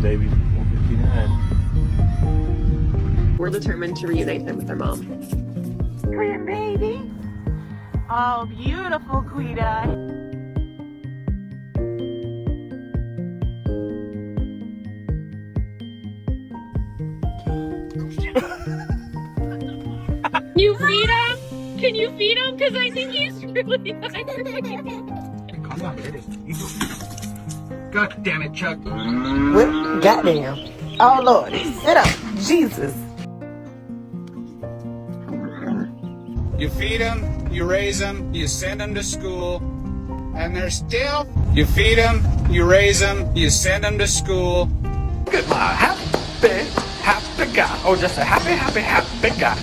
baby. 159. We're determined to reunite them with their mom. Come here, baby. Oh, beautiful, Quita. You feed him? Can you feed him? Because I think he's really hungry. Calm down, baby. God damn it, Chuck. What? Goddamn. Oh, Lord. Sit up. Jesus. You feed them, you raise them, you send them to school, and they're still. You feed them, you raise them, you send them to school. Goodbye. Happy guy. Oh, just a happy guy.